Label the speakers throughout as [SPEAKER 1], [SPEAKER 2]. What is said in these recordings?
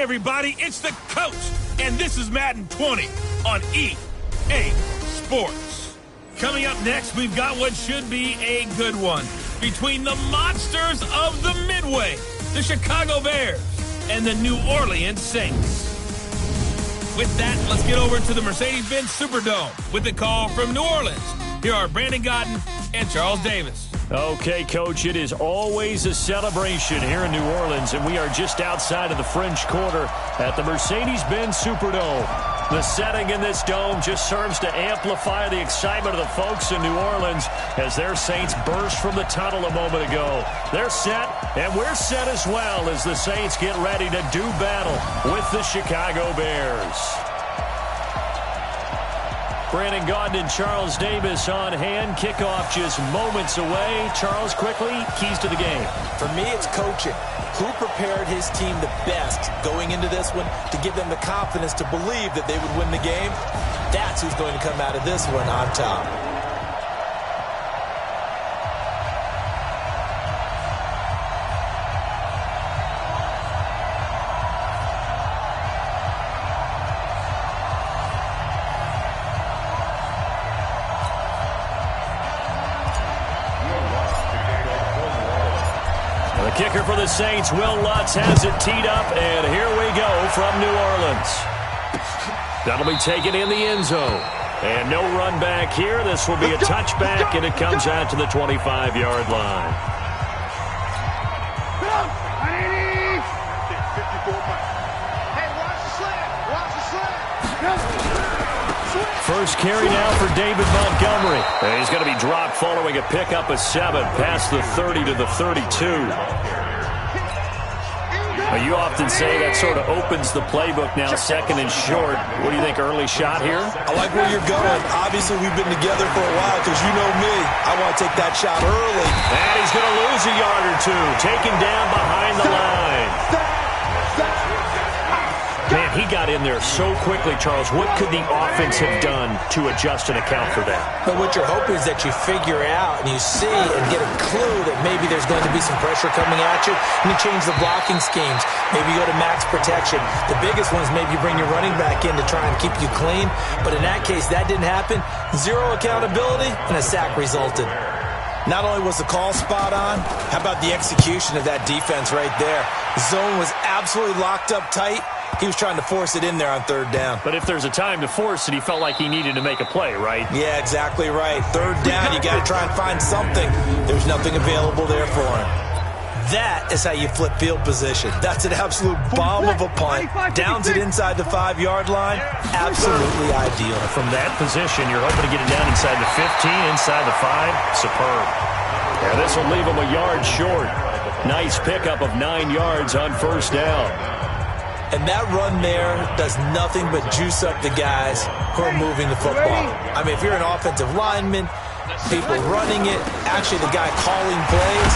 [SPEAKER 1] everybody, it's the coach, and this is Madden 20 on EA Sports. Coming up next, we've got what should be a good one between the monsters of the Midway, the Chicago Bears, and the New Orleans Saints. With that, let's get over to the Mercedes-Benz Superdome with the call from New Orleans. Here are Brandon Godden and Charles Davis.
[SPEAKER 2] Okay, Coach, it is always a celebration here in New Orleans, and we are just outside of the French Quarter at the Mercedes-Benz Superdome. The setting in this dome just serves to amplify the excitement of the folks in New Orleans as their Saints burst from the tunnel a moment ago. They're set, and we're set as well as the Saints get ready to do battle with the Chicago Bears. Brandon Gaudin and Charles Davis on hand. Kickoff just moments away. Charles, quickly, keys to the game.
[SPEAKER 3] For me, it's coaching. Who prepared his team the best going into this one to give them the confidence to believe that they would win the game? That's who's going to come out of this one on top.
[SPEAKER 2] Kicker for the Saints, Will Lutz has it teed up, and here we go from New Orleans. That'll be taken in the end zone. And no run back here. This will be a touchback, and it comes out to the 25-yard line. First carry now for David Montgomery. And he's going to be dropped following a pickup of 7 past the 30 to the 32. You often say that sort of opens the playbook now, second and short. What do you think, early shot here?
[SPEAKER 3] I like where you're going. Obviously, we've been together for a while because you know me. I want to take that shot early.
[SPEAKER 2] And he's going to lose a yard or two. Taken down behind the line. Man, he got in there so quickly, Charles. What could the offense have done to adjust and account for that?
[SPEAKER 3] But what you're hoping is that you figure out and you see and get a clue that maybe there's going to be some pressure coming at you, and you change the blocking schemes. Maybe you go to max protection. The biggest one is maybe you bring your running back in to try and keep you clean. But in that case, that didn't happen. Zero accountability, and a sack resulted. Not only was the call spot on, how about the execution of that defense right there? The zone was absolutely locked up tight. He was trying to force it in there on third down.
[SPEAKER 2] But if there's a time to force it, he felt like he needed to make a play, right?
[SPEAKER 3] Yeah, exactly right. Third down, you got to try and find something. There's nothing available there for him. That is how you flip field position. That's an absolute bomb of a punt. Downs it inside the 5-yard line. Absolutely ideal.
[SPEAKER 2] From that position, you're hoping to get it down inside the 15, inside the 5. Superb. Yeah, this will leave him a yard short. Nice pickup of 9 yards on first down.
[SPEAKER 3] And that run there does nothing but juice up the guys who are moving the football. I mean, if you're an offensive lineman, people running it, actually the guy calling plays,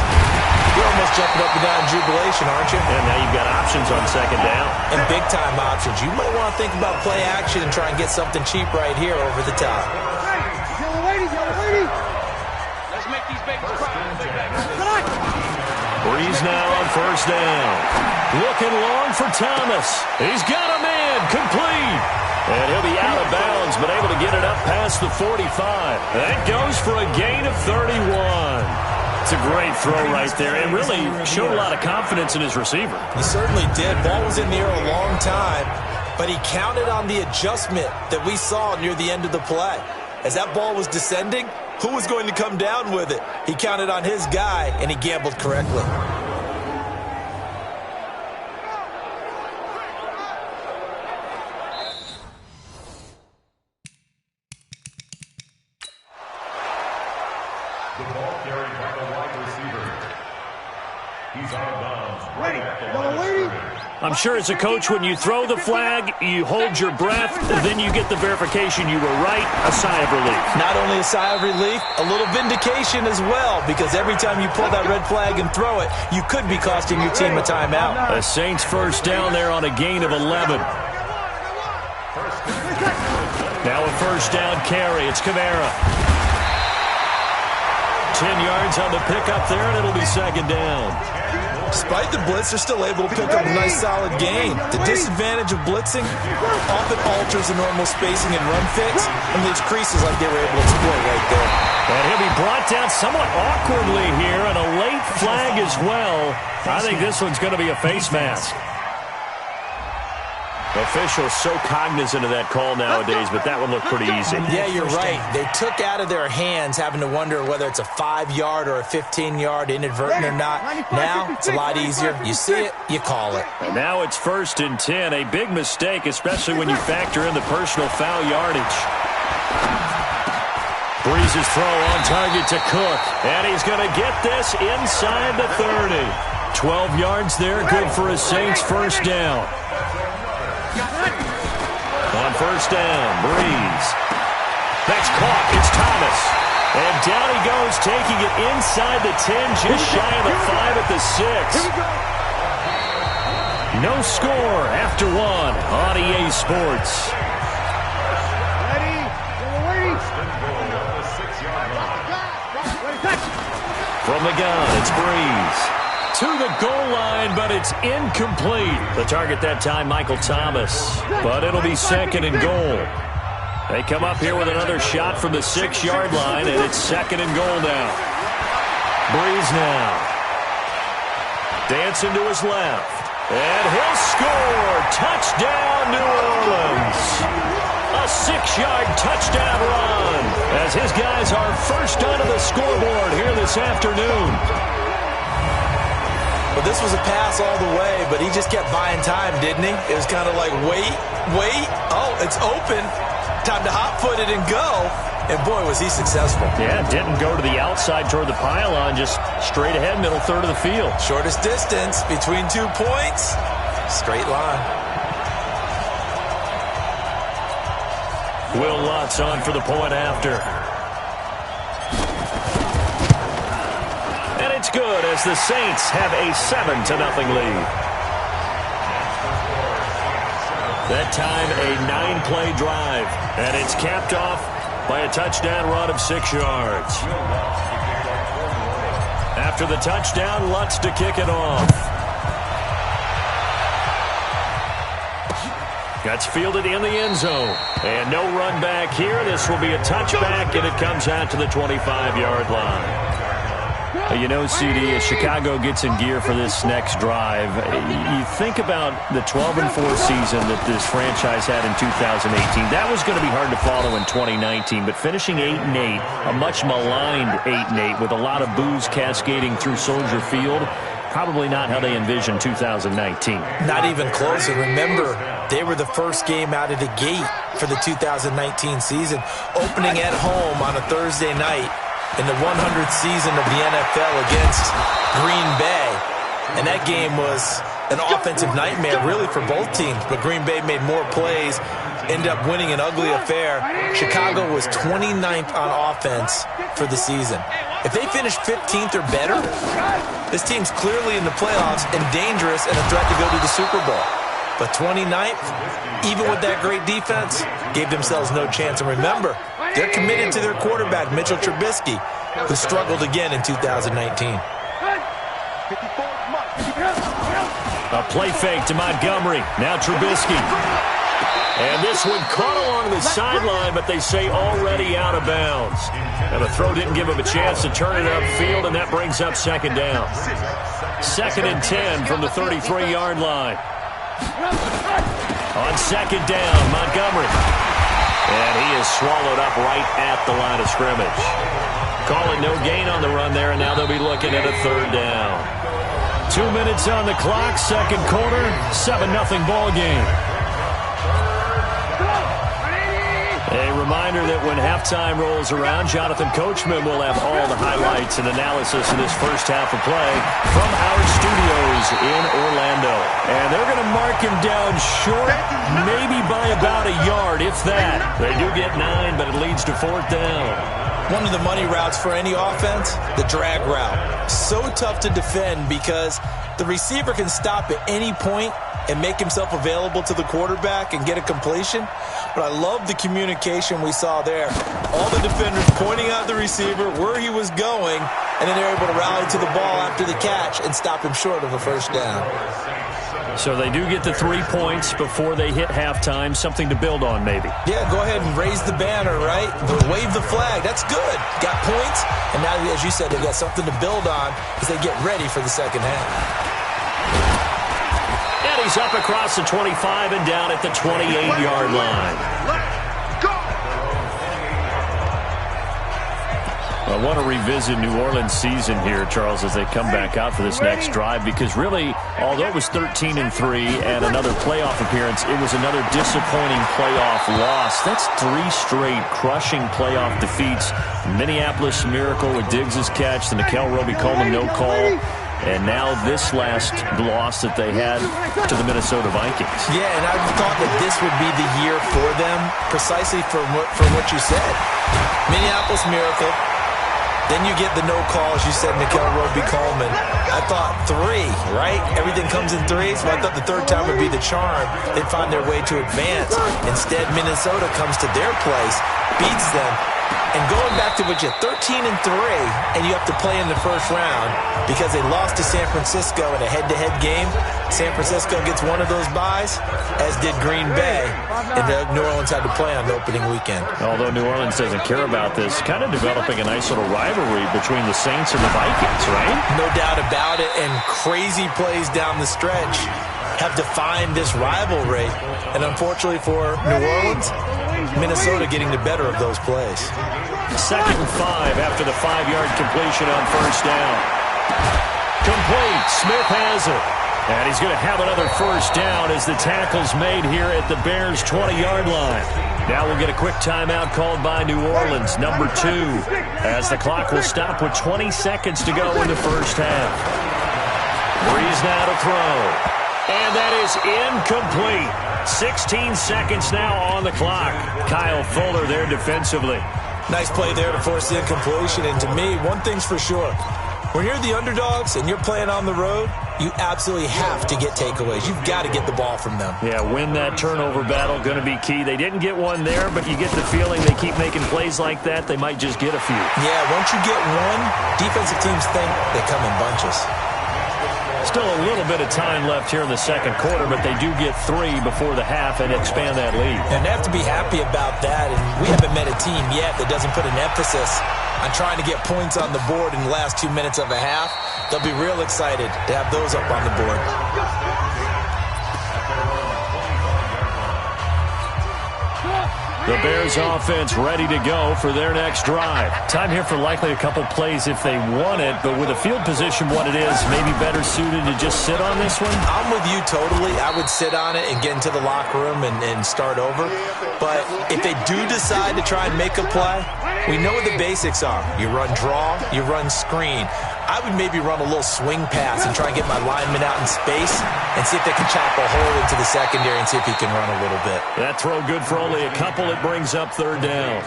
[SPEAKER 3] you're almost jumping up and down in jubilation, aren't you?
[SPEAKER 2] And now you've got options on second down.
[SPEAKER 3] And big-time options. You might want to think about play action and try and get something cheap right here over the top.
[SPEAKER 4] Yellow lady! Let's make these babies cry.
[SPEAKER 2] Breeze now on first down. Looking long for Thomas. He's got him in. Complete. And he'll be out of bounds, but able to get it up past the 45. That goes for a gain of 31. It's a great throw right there. It really showed a lot of confidence in his receiver.
[SPEAKER 3] He certainly did. Ball was in the air a long time, but he counted on the adjustment that we saw near the end of the play. As that ball was descending, who was going to come down with it? He counted on his guy, and he gambled correctly.
[SPEAKER 5] The ball carried by the wide receiver. He's out of bounds.
[SPEAKER 2] I'm sure as a coach, when you throw the flag, you hold your breath, then you get the verification you were right, a sigh of relief.
[SPEAKER 3] Not only a sigh of relief, a little vindication as well, because every time you pull that red flag and throw it, you could be costing your team a timeout.
[SPEAKER 2] A Saints first down there on a gain of 11. Now a first down carry. It's Kamara. 10 yards on the pickup there, and it'll be second down.
[SPEAKER 3] Despite the blitz, they're still able to pick up a nice solid gain. The disadvantage of blitzing often alters the normal spacing and run fix, and leaves creases like they were able to exploit right there.
[SPEAKER 2] And he'll be brought down somewhat awkwardly here, and a late flag as well. I think this one's going to be a face mask. Officials so cognizant of that call nowadays, but that one looked pretty easy.
[SPEAKER 3] Yeah, you're right. They took out of their hands having to wonder whether it's a 5-yard or a 15-yard inadvertent or not. Now, it's a lot easier. You see it, you call it.
[SPEAKER 2] And now it's 1st and 10. A big mistake, especially when you factor in the personal foul yardage. Breeze's throw on target to Cook. And he's going to get this inside the 30. 12 yards there, good for a Saints first down. On first down, Breeze. That's caught. It's Thomas. And down he goes, taking it inside the 10, just shy of the 5 at the 6. No score after 1 on EA Sports. From the gun, it's Breeze. To the goal line, but it's incomplete. The target that time, Michael Thomas. But it'll be 2nd and goal. They come up here with another shot from the 6-yard line, and it's 2nd and goal now. Breeze now. Dancing to his left. And he'll score. Touchdown, New Orleans. A 6-yard touchdown run as his guys are first onto the scoreboard here this afternoon.
[SPEAKER 3] Well, this was a pass all the way, but he just kept buying time, didn't he? It was kind of like, wait. Oh, it's open. Time to hot-foot it and go. And, boy, was he successful.
[SPEAKER 2] Yeah, didn't go to the outside toward the pylon, just straight ahead, middle third of the field.
[SPEAKER 3] Shortest distance between 2 points. Straight line.
[SPEAKER 2] Will Lutz on for the point after. And it's good as the Saints have a 7-0 lead. That time a 9-play drive. And it's capped off by a touchdown run of 6 yards. After the touchdown, Lutz to kick it off. That's fielded in the end zone. And no run back here. This will be a touchback, and it comes out to the 25-yard line. You know, CD, as Chicago gets in gear for this next drive, you think about the 12-4 season that this franchise had in 2018. That was going to be hard to follow in 2019, but finishing 8-8, a much maligned 8-8 with a lot of boos cascading through Soldier Field, probably not how they envisioned 2019.
[SPEAKER 3] Not even close. And remember, they were the first game out of the gate for the 2019 season, opening at home on a Thursday night in the 100th season of the NFL against Green Bay. And that game was an offensive nightmare, really, for both teams. But Green Bay made more plays, ended up winning an ugly affair. Chicago was 29th on offense for the season. If they finish 15th or better, this team's clearly in the playoffs and dangerous and a threat to go to the Super Bowl. But 29th, even with that great defense, gave themselves no chance. And remember, they're committed to their quarterback, Mitchell Trubisky, who struggled again in 2019.
[SPEAKER 2] A play fake to Montgomery. Now Trubisky. And this one caught along the sideline, but they say already out of bounds. And the throw didn't give him a chance to turn it upfield, and that brings up 2nd down. 2nd and 10 from the 33-yard line. On 2nd down, Montgomery. And he is swallowed up right at the line of scrimmage. Calling no gain on the run there, and now they'll be looking at a 3rd down. 2 minutes on the clock, 2nd quarter, 7-0 ball game. A reminder that when halftime rolls around, Jonathan Coachman will have all the highlights and analysis of this first half of play from our studios in Orlando. And they're going to mark him down short, maybe by about a yard, if that. They do get 9, but it leads to 4th down.
[SPEAKER 3] One of the money routes for any offense, the drag route. So tough to defend because the receiver can stop at any point and make himself available to the quarterback and get a completion. But I love the communication action we saw there. All the defenders pointing out the receiver, where he was going, and then they're able to rally to the ball after the catch and stop him short of a first down.
[SPEAKER 2] So they do get the 3 points before they hit halftime, something to build on maybe.
[SPEAKER 3] Yeah, go ahead and raise the banner, right? Wave the flag. That's good. Got points, and now, as you said, they got something to build on as they get ready for the second half.
[SPEAKER 2] And he's up across the 25 and down at the 28-yard line. I want to revisit New Orleans' season here, Charles, as they come back out for this next drive, because really, although it was 13-3 and another playoff appearance, it was another disappointing playoff loss. That's 3 straight crushing playoff defeats. Minneapolis Miracle with Diggs' catch, the Nickel Roby-Coleman no call, and now this last loss that they had to the Minnesota Vikings.
[SPEAKER 3] Yeah, and I thought that this would be the year for them, precisely for what you said. Minneapolis Miracle. Then you get the no call, as you said, Nickel Roby-Coleman. I thought 3, right? Everything comes in 3, so I thought the third time would be the charm. They'd find their way to advance. Instead, Minnesota comes to their place, beats them, and going back to what you're 13-3, and you have to play in the first round because they lost to San Francisco in a head-to-head game. San Francisco gets one of those byes, as did Green Bay, and New Orleans had to play on the opening weekend.
[SPEAKER 2] Although New Orleans doesn't care about this, kind of developing a nice little rivalry between the Saints and the Vikings, right?
[SPEAKER 3] No doubt about it, and crazy plays down the stretch have defined this rivalry. And unfortunately for New Orleans, Minnesota getting the better of those plays.
[SPEAKER 2] 2nd and 5 after the 5-yard completion on first down. Complete. Smith has it. And he's going to have another first down as the tackle's made here at the Bears' 20-yard line. Now we'll get a quick timeout called by New Orleans, number 2, as the clock will stop with 20 seconds to go in the first half. Breeze now to throw. And that is incomplete. 16 seconds now on the clock. Kyle Fuller there defensively.
[SPEAKER 3] Nice play there to force the incompletion. And to me, one thing's for sure. When you're the underdogs and you're playing on the road, you absolutely have to get takeaways. You've got to get the ball from them.
[SPEAKER 2] Yeah, win that turnover battle, going to be key. They didn't get one there, but you get the feeling they keep making plays like that, they might just get a few.
[SPEAKER 3] Yeah, once you get one, defensive teams think they come in bunches.
[SPEAKER 2] Still a little bit of time left here in the second quarter, but they do get 3 before the half and expand that lead.
[SPEAKER 3] And they have to be happy about that, and we haven't met a team yet that doesn't put an emphasis on trying to get points on the board in the last 2 minutes of a half. They'll be real excited to have those up on the board.
[SPEAKER 2] The Bears offense ready to go for their next drive. Time here for likely a couple plays if they want it, but with a field position what it is, maybe better suited to just sit on this one?
[SPEAKER 3] I'm with you totally. I would sit on it and get into the locker room and start over. But if they do decide to try and make a play, we know what the basics are. You run draw, you run screen. I would maybe run a little swing pass and try and get my lineman out in space and see if they can chop a hole into the secondary and see if he can run a little bit.
[SPEAKER 2] That throw good for only a couple. It brings up third down.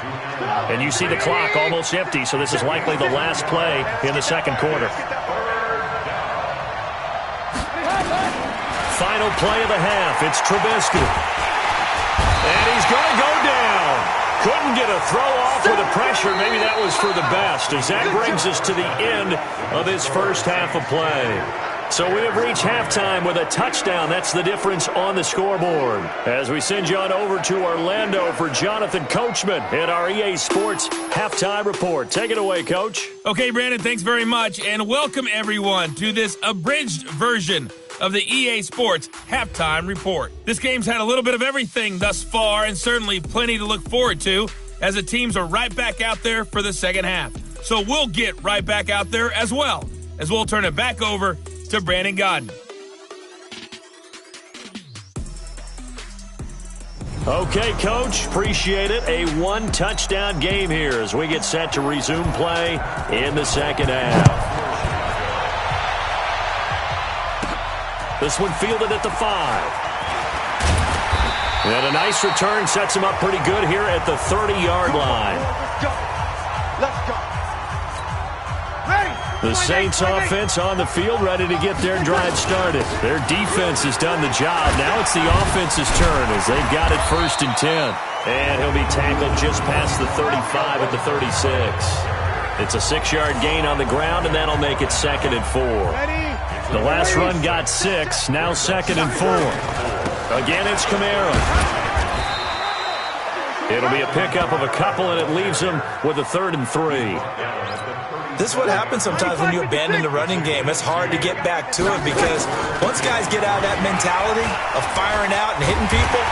[SPEAKER 2] And you see the clock almost empty, so this is likely the last play in the second quarter. Final play of the half. It's Trubisky. And he's going to go down. Couldn't get a throw off with the pressure. Maybe that was for the best, as that brings us to the end of this first half of play. So we have reached halftime with a touchdown. That's the difference on the scoreboard. As we send you on over to Orlando for Jonathan Coachman at our EA Sports Halftime Report. Take it away, Coach.
[SPEAKER 1] Okay, Brandon, thanks very much. And welcome, everyone, to this abridged version of the EA Sports Halftime Report. This game's had a little bit of everything thus far, and certainly plenty to look forward to, as the teams are right back out there for the second half. So we'll get right back out there as well, as we'll turn it back over to Brandon Godden.
[SPEAKER 2] Okay, Coach, appreciate it. A one-touchdown game here as we get set to resume play in the second half. This one fielded at the 5. And a nice return sets him up pretty good here at the 30-yard line.
[SPEAKER 4] Let's go.
[SPEAKER 2] The Saints offense on the field ready to get their drive started. Their defense has done the job. Now it's the offense's turn as they've got it 1st and 10. And he'll be tackled just past the 35 at the 36. It's a 6-yard gain on the ground, and that'll make it 2nd and 4. The last run got 6, now 2nd and 4. Again, it's Kamara. It'll be a pickup of a couple, and it leaves him with a 3rd and 3.
[SPEAKER 3] This is what happens sometimes when you abandon the running game. It's hard to get back to it because once guys get out of that mentality of firing out and hitting people,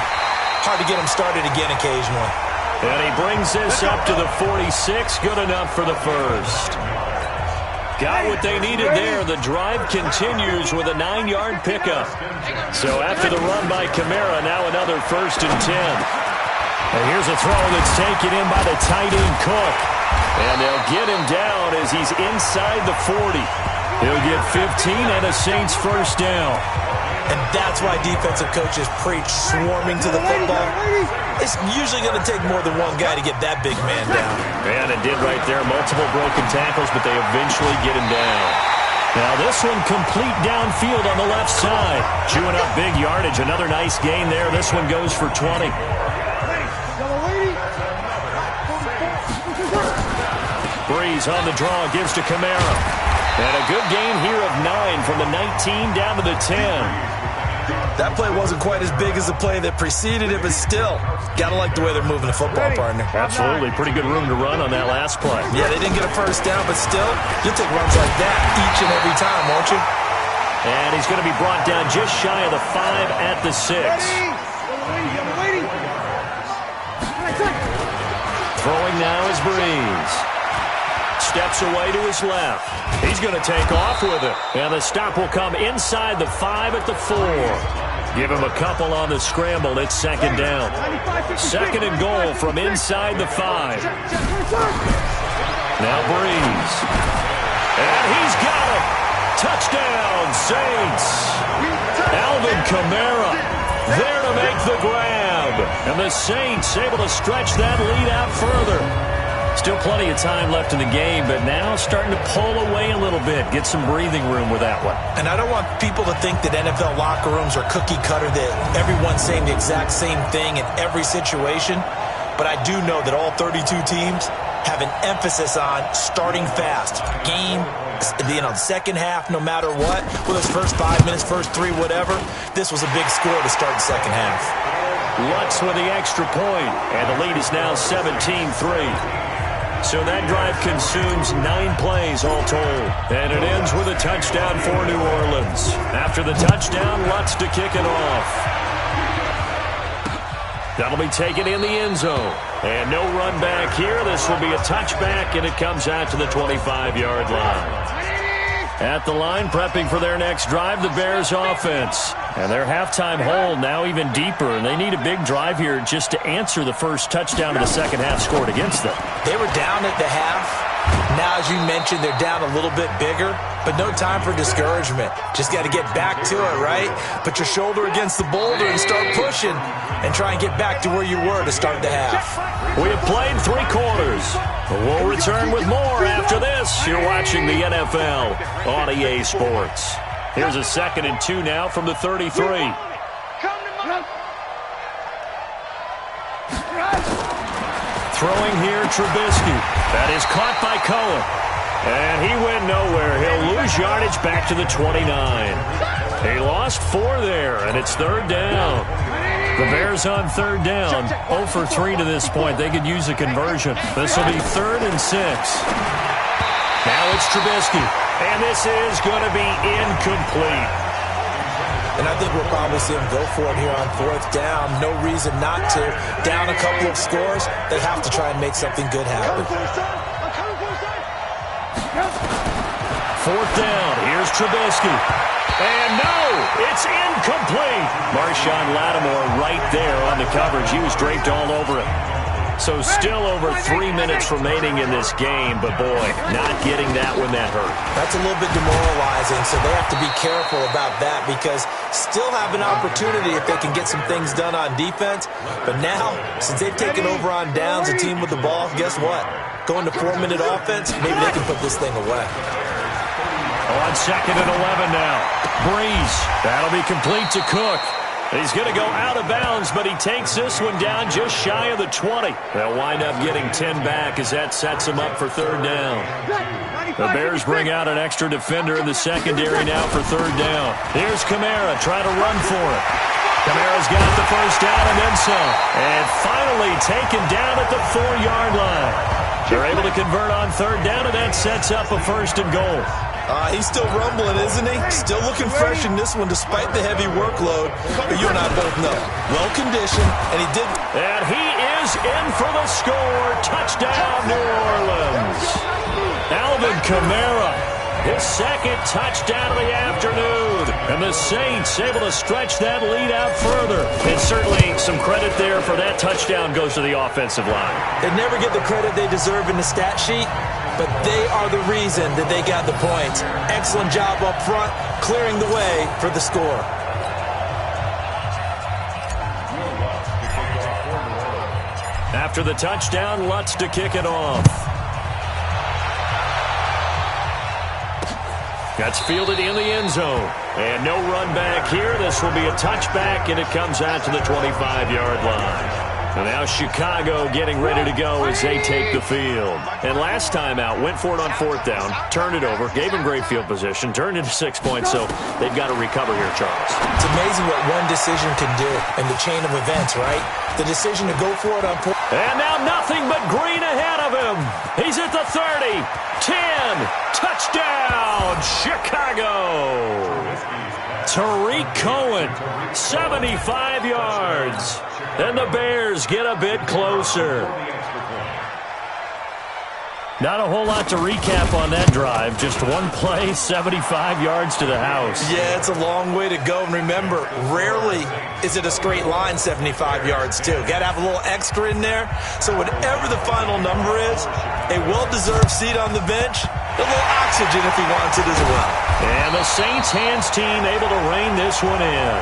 [SPEAKER 3] hard to get them started again occasionally.
[SPEAKER 2] And he brings this up to the 46. Good enough for the first. Got what they needed there. The drive continues with a 9-yard pickup. So after the run by Kamara, now another 1st and 10. And here's a throw that's taken in by the tight end Cook. And they'll get him down as he's inside the 40. He'll get 15 and a Saints first down.
[SPEAKER 3] And that's why defensive coaches preach swarming to the football. It's usually going to take more than one guy to get that big man down.
[SPEAKER 2] And it did right there. Multiple broken tackles, but they eventually get him down. Now this one complete downfield on the left side. Chewing up big yardage. Another nice gain there. This one goes for 20. Breeze on the draw, gives to Kamara. And a good gain here of 9 from the 19 down to the 10.
[SPEAKER 3] That play wasn't quite as big as the play that preceded it, but still, got to like the way they're moving the football, partner.
[SPEAKER 2] Absolutely. Pretty good room to run on that last play.
[SPEAKER 3] Yeah, they didn't get a first down, but still, you'll take runs like that each and every time, won't you?
[SPEAKER 2] And he's going to be brought down just shy of the 5 at the 6. Throwing now is Breeze. Steps away to his left. He's going to take off with it. And the stop will come inside the 5 at the 4. Give him a couple on the scramble. It's 2nd down. 2nd and goal from inside the 5. Now Breeze. And he's got it. Touchdown, Saints. Alvin Kamara there to make the grab. And the Saints able to stretch that lead out further. Still plenty of time left in the game, but now starting to pull away a little bit. Get some breathing room with that one.
[SPEAKER 3] And I don't want people to think that NFL locker rooms are cookie cutter, that everyone's saying the exact same thing in every situation. But I do know that all 32 teams have an emphasis on starting fast. Game, the second half, no matter what, whether it's first 5 minutes, first 3, whatever, this was a big score to start the second half.
[SPEAKER 2] Lutz with the extra point, and the lead is now 17-3. So that drive consumes 9 plays all told. And it ends with a touchdown for New Orleans. After the touchdown, Lutz to kick it off. That'll be taken in the end zone. And no run back here. This will be a touchback, and it comes out to the 25-yard line. At the line, prepping for their next drive, the Bears offense. And their halftime hole now even deeper, and they need a big drive here just to answer the first touchdown of the second half scored against them.
[SPEAKER 3] They were down at the half. Now, as you mentioned, they're down a little bit bigger, but no time for discouragement. Just got to get back to it, right? Put your shoulder against the boulder and start pushing and try and get back to where you were to start the half.
[SPEAKER 2] We have played 3 quarters. We'll return with more after this. You're watching the NFL on EA Sports. Here's a 2nd and 2 now from the 33. Throwing here, Trubisky. That is caught by Cohen. And he went nowhere. He'll lose yardage back to the 29. He lost 4 there, and it's 3rd down. The Bears on 3rd down. 0 for 3 to this point. They could use a conversion. This will be 3rd and 6. Now it's Trubisky. And this is going to be incomplete.
[SPEAKER 3] And I think we'll probably see him go for it here on 4th down. No reason not to. Down a couple of scores, they have to try and make something good happen.
[SPEAKER 2] 4th down. Here's Trubisky. And no, it's incomplete. Marshawn Lattimore right there on the coverage. He was draped all over it. So still over 3 minutes remaining in this game, but boy, not getting that when that hurt.
[SPEAKER 3] That's a little bit demoralizing, so they have to be careful about that because still have an opportunity if they can get some things done on defense. But now, since they've taken over on downs, a team with the ball, guess what? Going to 4-minute offense, maybe they can put this thing away.
[SPEAKER 2] On 2nd and 11 now. Breeze. That'll be complete to Cook. He's going to go out of bounds, but he takes this one down just shy of the 20. They'll wind up getting 10 back as that sets him up for third down. The Bears bring out an extra defender in the secondary now for third down. Here's Kamara trying to run for it. Kamara's got the first down and then some. And finally taken down at the 4-yard line. They're able to convert on third down, and that sets up a first and goal.
[SPEAKER 3] He's still rumbling, isn't he? Still looking fresh in this one despite the heavy workload. But you and I both know, well-conditioned, and he did.
[SPEAKER 2] And he is in for the score. Touchdown, New Orleans. Alvin Kamara, his second touchdown of the afternoon. And the Saints able to stretch that lead out further. And certainly some credit there for that touchdown goes to the offensive line.
[SPEAKER 3] They never get the credit they deserve in the stat sheet, but they are the reason that they got the points. Excellent job up front, clearing the way for the score.
[SPEAKER 2] After the touchdown, Lutz to kick it off. That's fielded in the end zone. And no run back here. This will be a touchback, and it comes out to the 25-yard line. And now Chicago getting ready to go as they take the field. And last time out, went for it on fourth down, turned it over, gave him great field position, turned into 6 points, so they've got to recover here, Charles.
[SPEAKER 3] It's amazing what one decision can do in the chain of events, right? The decision to go for it on fourth.
[SPEAKER 2] And now nothing but green ahead of him. He's at the 30, 10, touchdown, Chicago. Tariq Cohen, 75 yards. And the Bears get a bit closer. Not a whole lot to recap on that drive. Just one play, 75 yards to the house.
[SPEAKER 3] Yeah, it's a long way to go. And remember, rarely is it a straight line 75 yards, too. Got to have a little extra in there. So whatever the final number is, a well-deserved seat on the bench, a little oxygen if he wants it as well.
[SPEAKER 2] And the Saints hands team able to rein this one in.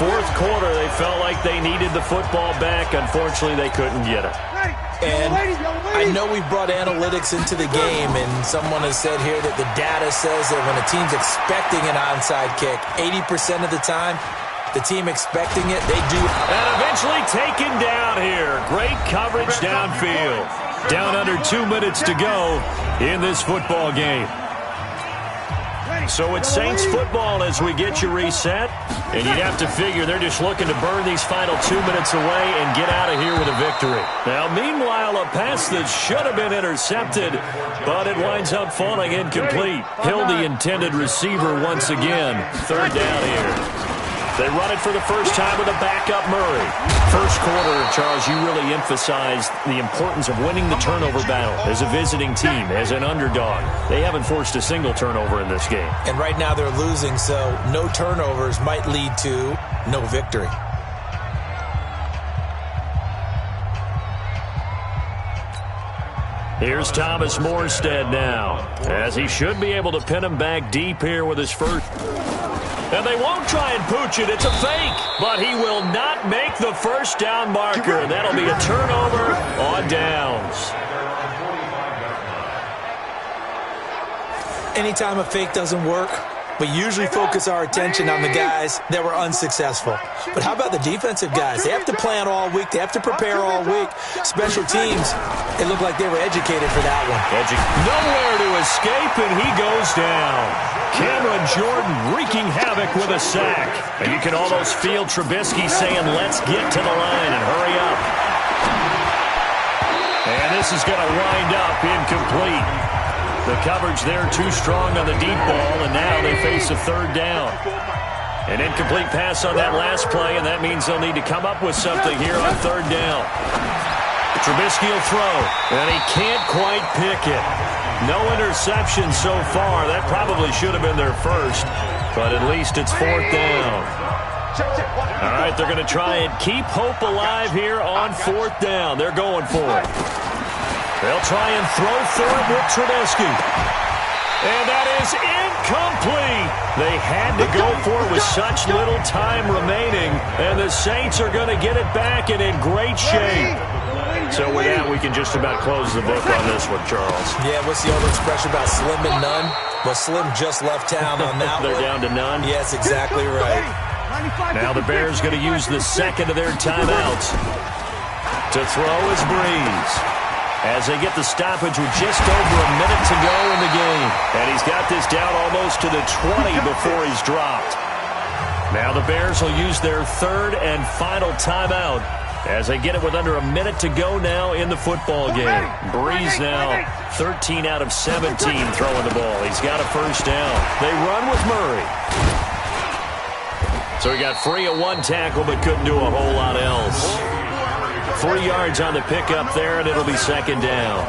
[SPEAKER 2] Fourth quarter, they felt like they needed the football back. Unfortunately, they couldn't get it.
[SPEAKER 3] And I know we've brought analytics into the game, and someone has said here that the data says that when a team's expecting an onside kick, 80% of the time, the team expecting it, they do.
[SPEAKER 2] And eventually taken down here. Great coverage downfield. Down under 2 minutes to go in this football game. So it's Saints football as we get you reset. And you'd have to figure they're just looking to burn these final 2 minutes away and get out of here with a victory. Now, meanwhile, a pass that should have been intercepted, but it winds up falling incomplete. Hill, the intended receiver once again. Third down here. They run it for the first time with a backup Murray. First quarter, Charles, you really emphasized the importance of winning the turnover battle as a visiting team, as an underdog. They haven't forced a single turnover in this game.
[SPEAKER 3] And right now they're losing, so no turnovers might lead to no victory.
[SPEAKER 2] Here's Thomas Morstead now, as he should be able to pin him back deep here with his first. And they won't try and pooch it. It's a fake. But he will not make the first down marker. That'll be a turnover on downs.
[SPEAKER 3] Anytime a fake doesn't work, we usually focus our attention on the guys that were unsuccessful. But how about the defensive guys? They have to plan all week. They have to prepare all week. Special teams, it looked like they were educated for that one.
[SPEAKER 2] Nowhere to escape, and he goes down. Cameron Jordan wreaking havoc with a sack. And you can almost feel Trubisky saying, let's get to the line and hurry up. And this is going to wind up incomplete. The coverage there too strong on the deep ball, and now they face a third down. An incomplete pass on that last play, and that means they'll need to come up with something here on third down. Trubisky will throw, and he can't quite pick it. No interception so far. That probably should have been their first, but at least it's fourth down. All right, they're going to try and keep hope alive here on fourth down. They're going for it. They'll try and throw for it with Trubisky. And that is incomplete. They had to go for it with such little time remaining, and the Saints are going to get it back and in great shape. So with that, we can just about close the book on this one, Charles.
[SPEAKER 3] Yeah, what's the old expression about slim and none? Well, Slim just left town on that one.
[SPEAKER 2] They're down to none?
[SPEAKER 3] Yes, exactly right.
[SPEAKER 2] Now the Bears going to use the second of their timeouts to throw is Breeze. As they get the stoppage with just over a minute to go in the game. And he's got this down almost to the 20 before he's dropped. Now the Bears will use their third and final timeout as they get it with under a minute to go now in the football game. Breeze now 13 out of 17 throwing the ball. He's got a first down. They run with Murray. So he got free of one tackle but couldn't do a whole lot else. 3 yards on the pickup there, and it'll be second down.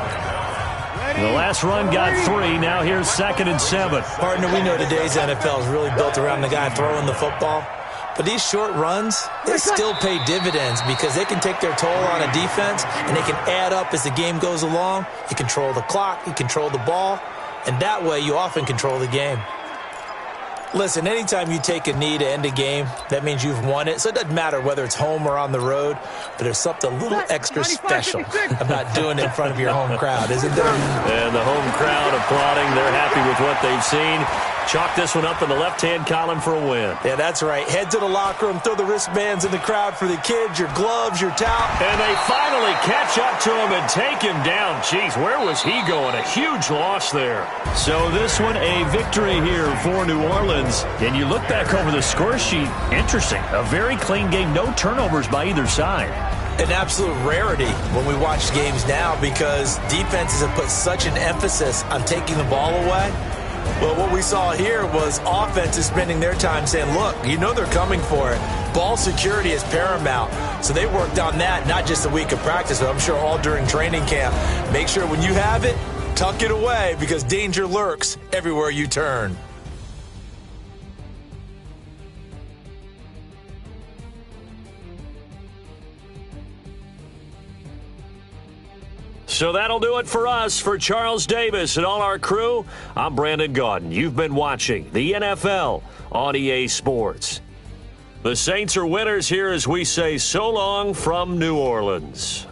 [SPEAKER 2] The last run got 3. Now here's 2nd and 7.
[SPEAKER 3] Partner, we know today's NFL is really built around the guy throwing the football. But these short runs, they still pay dividends because they can take their toll on a defense, and they can add up as the game goes along. You control the clock, you control the ball, and that way you often control the game. Listen, anytime you take a knee to end a game, that means you've won it. So it doesn't matter whether it's home or on the road, but there's something a little extra special about doing it in front of your home crowd, isn't there?
[SPEAKER 2] And the home crowd applauding. They're happy with what they've seen. Chalk this one up in the left-hand column for a win.
[SPEAKER 3] Yeah, that's right. Head to the locker room, throw the wristbands in the crowd for the kids, your gloves, your towel.
[SPEAKER 2] And they finally catch up to him and take him down. Jeez, where was he going? A huge loss there. So this one, a victory here for New Orleans. And you look back over the score sheet, interesting. A very clean game, no turnovers by either side.
[SPEAKER 3] An absolute rarity when we watch games now because defenses have put such an emphasis on taking the ball away. Well, what we saw here was offenses spending their time saying, look, you know they're coming for it. Ball security is paramount. So they worked on that not just a week of practice, but I'm sure all during training camp. Make sure when you have it, tuck it away because danger lurks everywhere you turn.
[SPEAKER 2] So that'll do it for us. For Charles Davis and all our crew, I'm Brandon Gaudin. You've been watching the NFL on EA Sports. The Saints are winners here as we say so long from New Orleans.